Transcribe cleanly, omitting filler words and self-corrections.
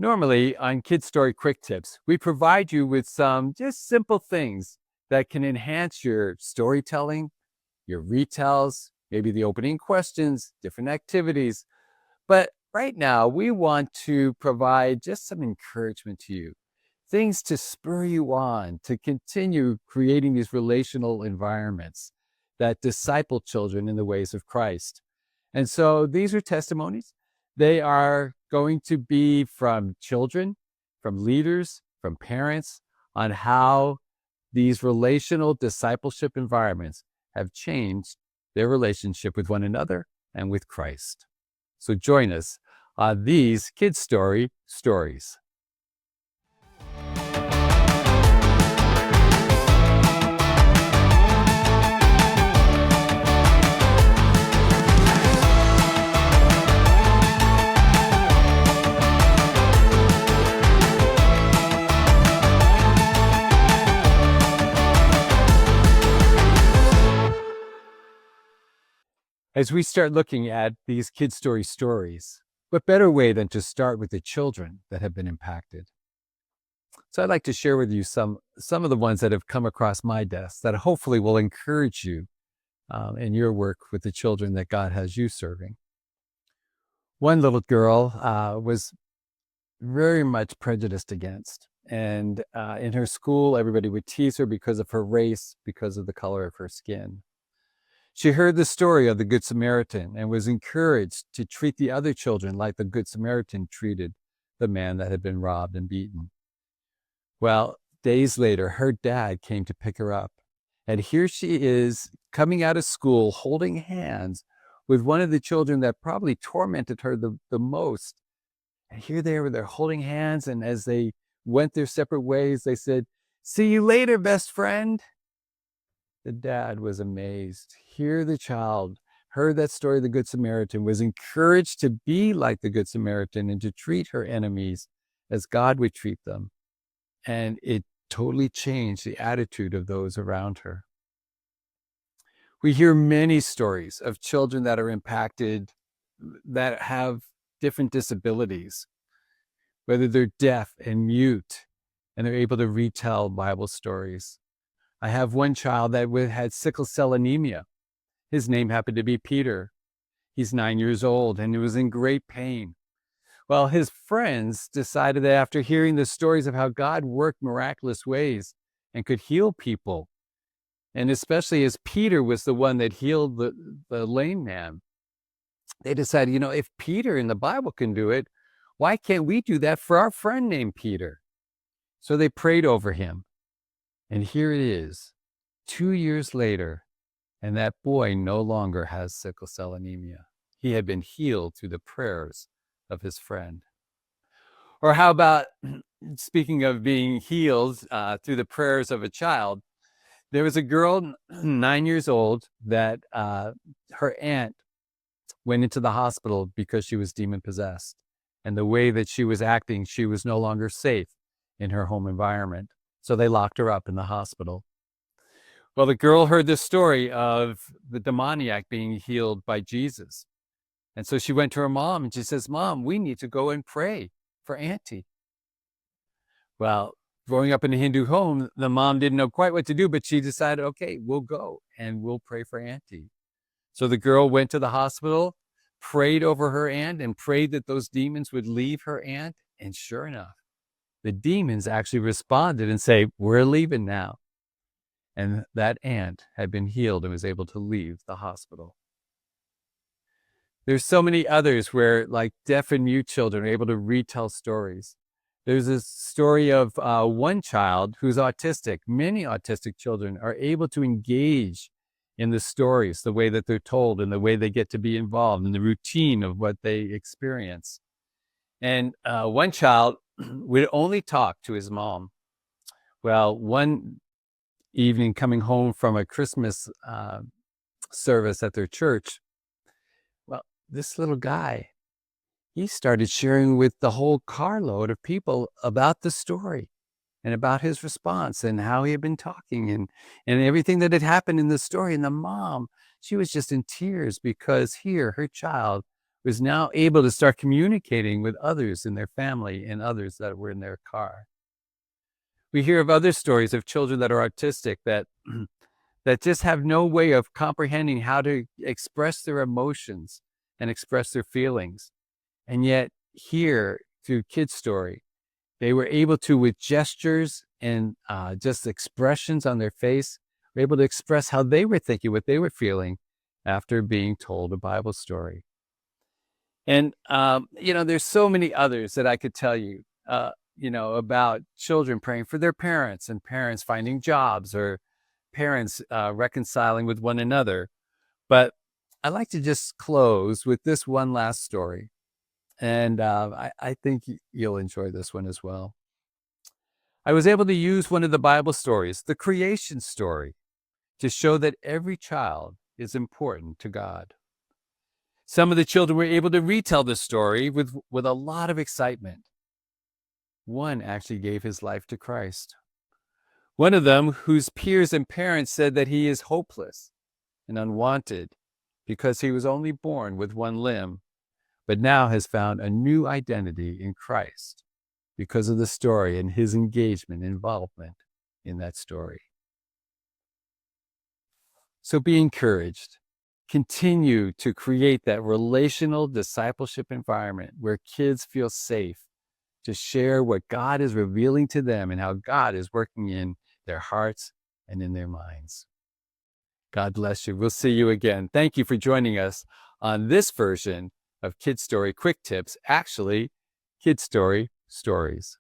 Normally, on KIDStory Quick Tips, we provide you with some just simple things that can enhance your storytelling, your retells, maybe the opening questions, different activities. But right now, we want to provide just some encouragement to you, things to spur you on to continue creating these relational environments that disciple children in the ways of Christ. And so these are testimonies. They are going to be from children, from leaders, from parents on how these relational discipleship environments have changed their relationship with one another and with Christ. So join us on these KIDStory stories. As we start looking at these KIDStory stories, what better way than to start with the children that have been impacted? So I'd like to share with you some of the ones that have come across my desk that hopefully will encourage you in your work with the children that God has you serving. One little girl was very much prejudiced against. And in her school, everybody would tease her because of her race, because of the color of her skin. She heard the story of the Good Samaritan and was encouraged to treat the other children like the Good Samaritan treated the man that had been robbed and beaten. Well, days later, her dad came to pick her up. And here she is coming out of school, holding hands with one of the children that probably tormented her the most. And here they were, they're holding hands. And as they went their separate ways, they said, "See you later, best friend." The dad was amazed. Here the child heard that story of the Good Samaritan, was encouraged to be like the Good Samaritan and to treat her enemies as God would treat them. And it totally changed the attitude of those around her. We hear many stories of children that are impacted, that have different disabilities, whether they're deaf and mute, and they're able to retell Bible stories. I have one child that had sickle cell anemia. His name happened to be Peter. He's 9 years old and he was in great pain. Well, his friends decided that after hearing the stories of how God worked miraculous ways and could heal people, and especially as Peter was the one that healed the lame man, they decided, if Peter in the Bible can do it, why can't we do that for our friend named Peter? So they prayed over him. And here it is, 2 years later, and that boy no longer has sickle cell anemia. He had been healed through the prayers of his friend. Or how about, speaking of being healed through the prayers of a child, there was a girl, 9 years old, that her aunt went into the hospital because she was demon-possessed. And the way that she was acting, she was no longer safe in her home environment. So they locked her up in the hospital. Well, the girl heard the story of the demoniac being healed by Jesus. And so she went to her mom and she says, "Mom, we need to go and pray for Auntie." Well, growing up in a Hindu home, the mom didn't know quite what to do, but she decided, okay, we'll go and we'll pray for Auntie. So the girl went to the hospital, prayed over her aunt, and prayed that those demons would leave her aunt. And sure enough, the demons actually responded and say, "We're leaving now." And that aunt had been healed and was able to leave the hospital. There's so many others where, like, deaf and mute children are able to retell stories. There's a story of one child who's autistic. Many autistic children are able to engage in the stories, the way that they're told and the way they get to be involved in the routine of what they experience. And one child would only talk to his mom. Well, one evening coming home from a Christmas service at their church, well, this little guy, he started sharing with the whole carload of people about the story and about his response and how he had been talking and everything that had happened in the story. And the mom, she was just in tears because here her child was now able to start communicating with others in their family and others that were in their car. We hear of other stories of children that are autistic that that just have no way of comprehending how to express their emotions and express their feelings. And yet here, through KIDStory, they were able to, with gestures and just expressions on their face, were able to express how they were thinking, what they were feeling after being told a Bible story. And, there's so many others that I could tell you, about children praying for their parents and parents finding jobs or parents reconciling with one another. But I'd like to just close with this one last story. And I think you'll enjoy this one as well. I was able to use one of the Bible stories, the creation story, to show that every child is important to God. Some of the children were able to retell the story with a lot of excitement. One actually gave his life to Christ. One of them, whose peers and parents said that he is hopeless and unwanted because he was only born with one limb, but now has found a new identity in Christ because of the story and his involvement in that story. So be encouraged. Continue to create that relational discipleship environment where kids feel safe to share what God is revealing to them and how God is working in their hearts and in their minds. God bless you. We'll see you again. Thank you for joining us on this version of KIDStory Quick Tips, actually KIDStory Stories.